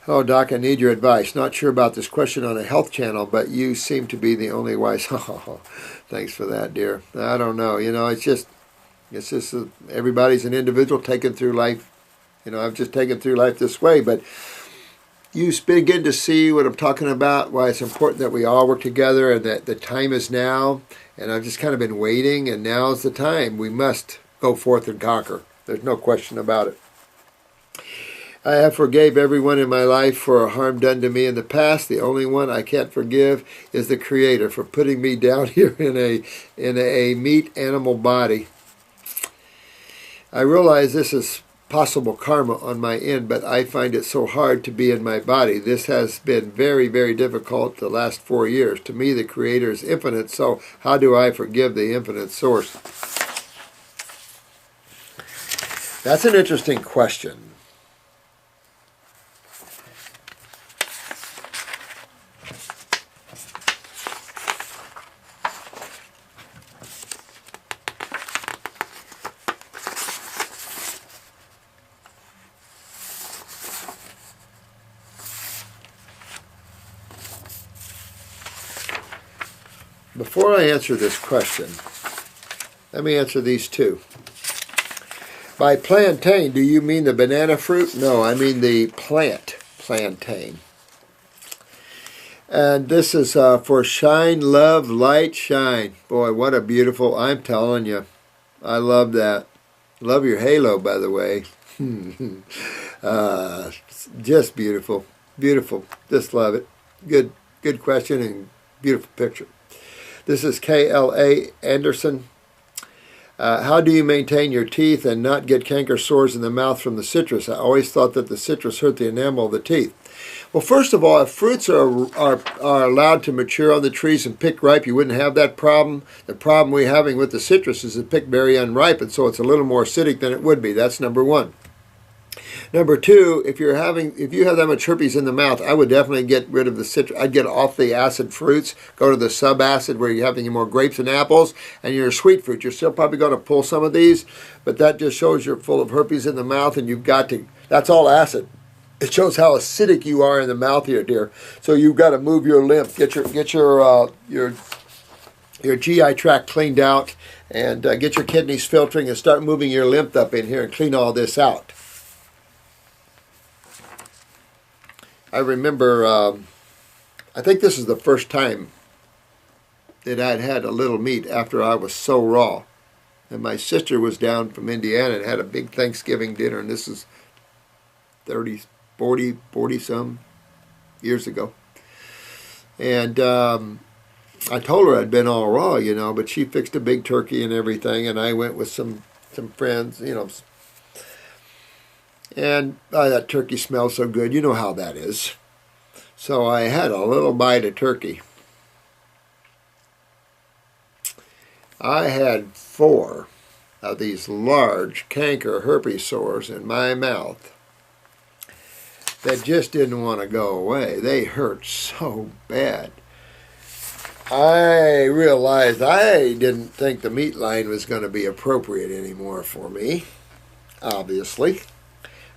Oh, Doc, I need your advice. Not sure about this question on a health channel, but you seem to be the only wise. Oh, thanks for that, dear. I don't know. It's just everybody's an individual taken through life. I've just taken through life this way, but you begin to see what I'm talking about, why it's important that we all work together and that the time is now. And I've just kind of been waiting, and now's the time. We must go forth and conquer. There's no question about it. I have forgave everyone in my life for harm done to me in the past. The only one I can't forgive is the Creator for putting me down here in a meat animal body. I realize this is possible karma on my end, but I find it so hard to be in my body. This has been very, very difficult the last 4 years. To me, the Creator is infinite, so how do I forgive the infinite source? That's an interesting question. Before I answer this question, let me answer these two. By plantain, do you mean the banana fruit? No, I mean the plant, plantain. And this is for shine, love, light, shine. Boy, what a beautiful, I'm telling you. I love that. Love your halo, by the way. Just beautiful. Beautiful. Just love it. Good question and beautiful picture. This is K.L.A. Anderson. How do you maintain your teeth and not get canker sores in the mouth from the citrus? I always thought that the citrus hurt the enamel of the teeth. Well, first of all, if fruits are allowed to mature on the trees and pick ripe, you wouldn't have that problem. The problem we're having with the citrus is it picked very unripe, and so it's a little more acidic than it would be. That's number one. Number two, if you have that much herpes in the mouth, I would definitely get rid of the citrus. I'd get off the acid fruits, go to the subacid where you're having more grapes and apples, and your sweet fruit. You're still probably going to pull some of these, but that just shows you're full of herpes in the mouth, and you've got to, that's all acid. It shows how acidic you are in the mouth here, dear. So you've got to move your lymph, get your GI tract cleaned out, and get your kidneys filtering and start moving your lymph up in here and clean all this out. I remember, I think this is the first time that I'd had a little meat after I was so raw. And my sister was down from Indiana and had a big Thanksgiving dinner, and this is 40 some years ago. And I told her I'd been all raw, but she fixed a big turkey and everything, and I went with some friends, and that turkey smells so good. You know how that is. So I had a little bite of turkey. I had 4 of these large canker herpes sores in my mouth that just didn't want to go away. They hurt so bad. I realized I didn't think the meat line was going to be appropriate anymore for me, obviously.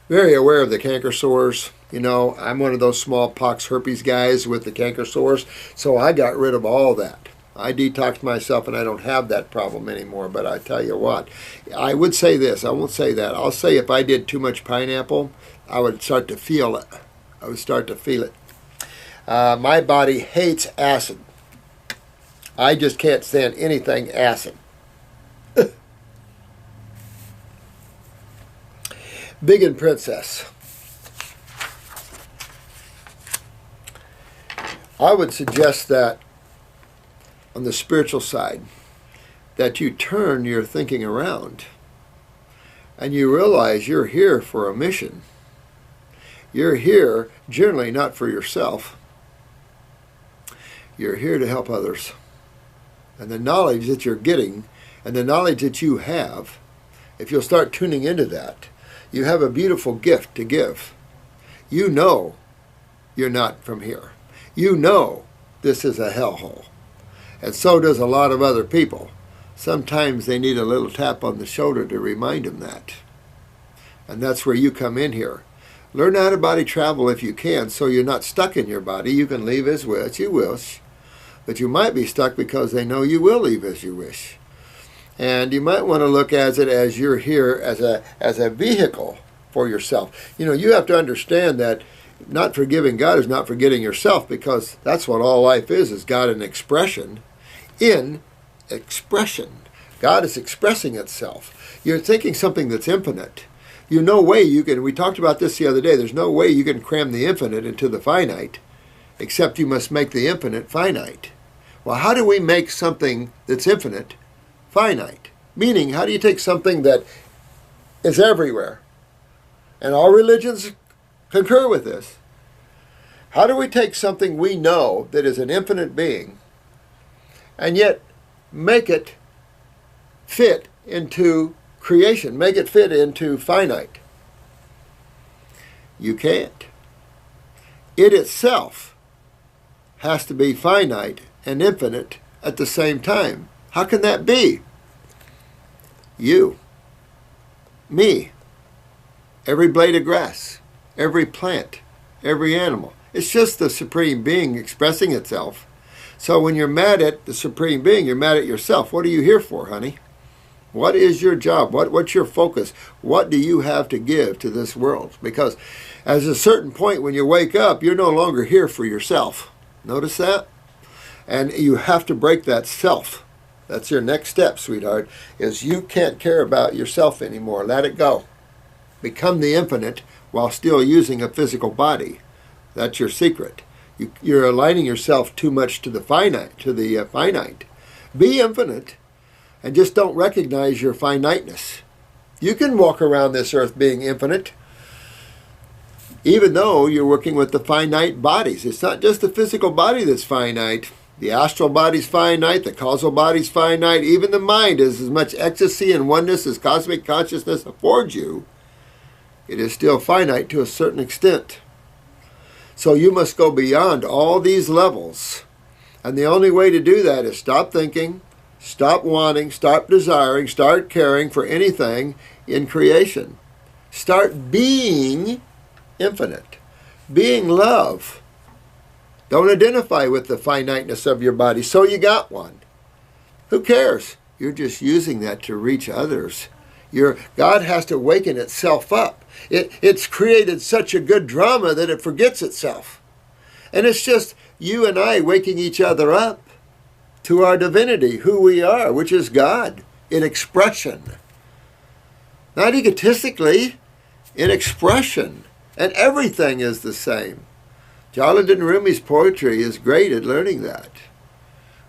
Very aware of the canker sores. I'm one of those smallpox herpes guys with the canker sores, so I got rid of all that. I detoxed myself and I don't have that problem anymore, but I tell you what, I would say this, I won't say that. I'll say if I did too much pineapple, I would start to feel it. I would start to feel it. My body hates acid. I just can't stand anything acid. Big and Princess. I would suggest that on the spiritual side, that you turn your thinking around and you realize you're here for a mission. You're here generally not for yourself. You're here to help others. And the knowledge that you're getting and the knowledge that you have, if you'll start tuning into that, you have a beautiful gift to give. You know you're not from here. You know this is a hellhole. And so does a lot of other people. Sometimes they need a little tap on the shoulder to remind them that. And that's where you come in here. Learn out of body travel if you can, so you're not stuck in your body. You can leave as you wish, but you might be stuck because they know you will leave as you wish. And you might want to look at it as you're here as a vehicle for yourself. You know, you have to understand that not forgiving God is not forgetting yourself, because that's what all life is God in expression. In expression. God is expressing itself. You're thinking something that's infinite. You no way you can, we talked about this the other day, there's no way you can cram the infinite into the finite, except you must make the infinite finite. Well, how do we make something that's infinite finite? Meaning, how do you take something that is everywhere? And all religions concur with this. How do we take something we know that is an infinite being and yet make it fit into creation, make it fit into finite? You can't. It itself has to be finite and infinite at the same time. How can that be? You, me, every blade of grass, every plant, every animal. It's just the Supreme Being expressing itself. So when you're mad at the Supreme Being, you're mad at yourself. What are you here for, honey? What is your job? What's your focus? What do you have to give to this world? Because at a certain point when you wake up, you're no longer here for yourself. Notice that? And you have to break that self. That's your next step, sweetheart, is you can't care about yourself anymore. Let it go. Become the infinite while still using a physical body. That's your secret. You're aligning yourself too much to the finite. Be infinite. And just don't recognize your finiteness. You can walk around this earth being infinite, even though you're working with the finite bodies. It's not just the physical body that's finite. The astral body's finite, the causal body's finite. Even the mind is as much ecstasy and oneness as cosmic consciousness affords you. It is still finite to a certain extent. So you must go beyond all these levels. And the only way to do that is stop thinking, stop wanting, stop desiring, start caring for anything in creation. Start being infinite, being love. Don't identify with the finiteness of your body, so you got one. Who cares? You're just using that to reach others. God has to waken itself up. It's created such a good drama that it forgets itself. And it's just you and I waking each other up to our divinity, who we are, which is God, in expression. Not egotistically, in expression. And everything is the same. Jalaluddin Rumi's poetry is great at learning that.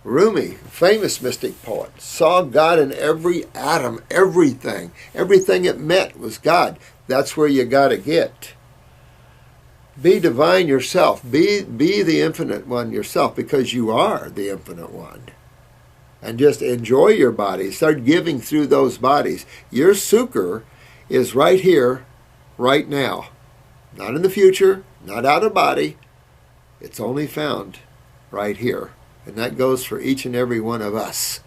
Rumi, famous mystic poet, saw God in every atom, everything. Everything it met was God. That's where you got to get. Be divine yourself. Be the infinite one yourself, because you are the infinite one. And just enjoy your body. Start giving through those bodies. Your sukkah is right here, right now. Not in the future, not out of body. It's only found right here. And that goes for each and every one of us.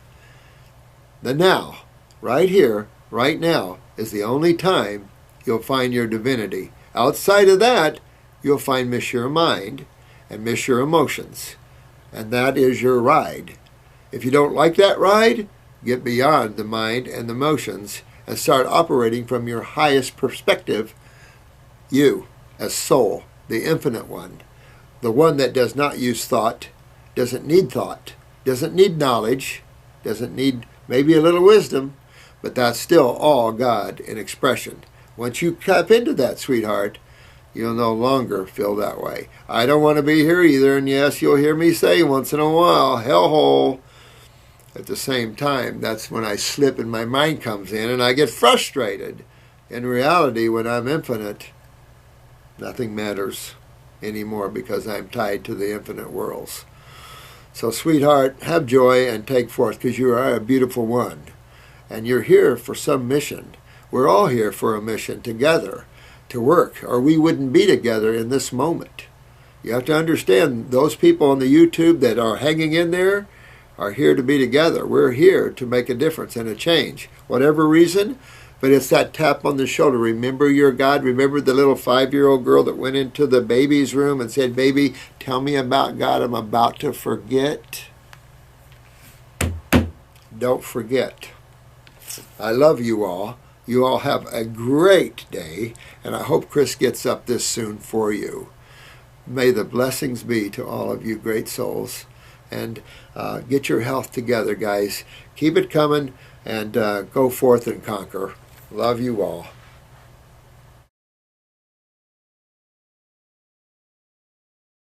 The now, right here, right now, is the only time you'll find your divinity. Outside of that, you'll find miss your mind and miss your emotions. And that is your ride. If you don't like that ride, get beyond the mind and the emotions and start operating from your highest perspective, you as soul, the infinite one, the one that does not use thought, doesn't need knowledge, doesn't need maybe a little wisdom, but that's still all God in expression. Once you tap into that, sweetheart, you'll no longer feel that way. I don't want to be here either, and yes, you'll hear me say once in a while, hellhole. At the same time, that's when I slip and my mind comes in and I get frustrated. In reality, when I'm infinite, nothing matters anymore because I'm tied to the infinite worlds. So, sweetheart, have joy and take forth, because you are a beautiful one. And you're here for some mission. We're all here for a mission together to work, or we wouldn't be together in this moment. You have to understand, those people on the YouTube that are hanging in there are here to be together. We're here to make a difference and a change. Whatever reason, But it's that tap on the shoulder. Remember your God. Remember the little 5-year-old girl that went into the baby's room and said, "Baby, tell me about God. I'm about to forget." Don't forget. I love you all. You all have a great day, and I hope Chris gets up this soon for you. May the blessings be to all of you great souls. And get your health together, guys. Keep it coming, and go forth and conquer. Love you all.